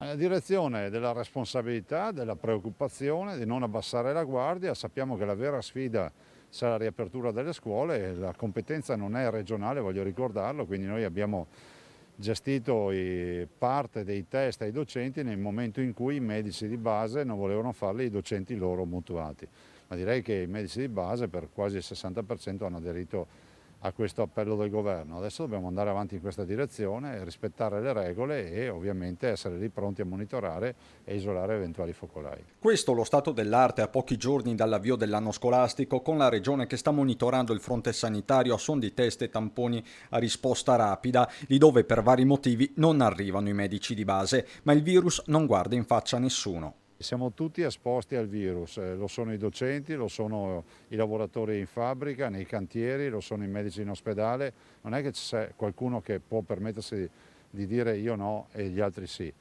Nella direzione della responsabilità, della preoccupazione, di non abbassare la guardia. Sappiamo che la vera sfida sarà la riapertura delle scuole e la competenza non è regionale, voglio ricordarlo, quindi noi abbiamo gestito parte dei test ai docenti nel momento in cui i medici di base non volevano farli i docenti loro mutuati. Ma direi che i medici di base per quasi il 60% hanno aderito a questo appello del governo. Adesso dobbiamo andare avanti in questa direzione, rispettare le regole e ovviamente essere lì pronti a monitorare e isolare eventuali focolai. Questo lo stato dell'arte a pochi giorni dall'avvio dell'anno scolastico, con la regione che sta monitorando il fronte sanitario a suon di test e tamponi a risposta rapida, lì dove per vari motivi non arrivano i medici di base, ma il virus non guarda in faccia a nessuno. Siamo tutti esposti al virus, lo sono i docenti, lo sono i lavoratori in fabbrica, nei cantieri, lo sono i medici in ospedale, non è che c'è qualcuno che può permettersi di dire io no e gli altri sì.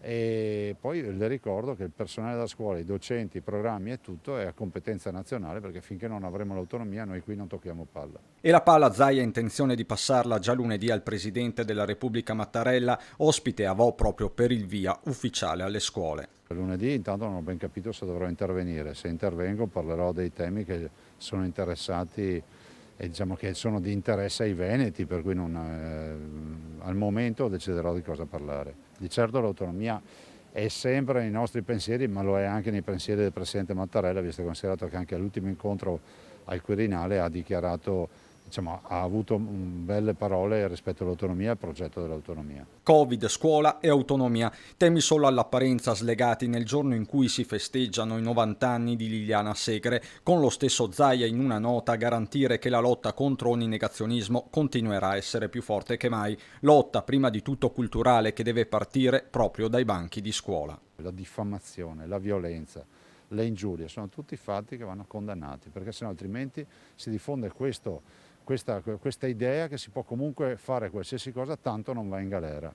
E poi le ricordo che il personale della scuola, i docenti, i programmi e tutto è a competenza nazionale perché finché non avremo l'autonomia noi qui non tocchiamo palla. E la palla Zai ha intenzione di passarla già lunedì al presidente della Repubblica Mattarella, ospite a Vo proprio per il via ufficiale alle scuole. Lunedì intanto non ho ben capito se dovrò intervenire, se intervengo parlerò dei temi che sono interessati e diciamo che sono di interesse ai veneti, per cui al momento deciderò di cosa parlare. Di certo l'autonomia è sempre nei nostri pensieri, ma lo è anche nei pensieri del Presidente Mattarella, visto e considerato che anche all'ultimo incontro al Quirinale ha dichiarato, diciamo, ha avuto belle parole rispetto all'autonomia e al progetto dell'autonomia. Covid, scuola e autonomia, temi solo all'apparenza slegati nel giorno in cui si festeggiano i 90 anni di Liliana Segre, con lo stesso Zaia in una nota a garantire che la lotta contro ogni negazionismo continuerà a essere più forte che mai, lotta prima di tutto culturale che deve partire proprio dai banchi di scuola. La diffamazione, la violenza, le ingiurie sono tutti fatti che vanno condannati, perché sennò altrimenti si diffonde questa idea che si può comunque fare qualsiasi cosa, tanto non va in galera.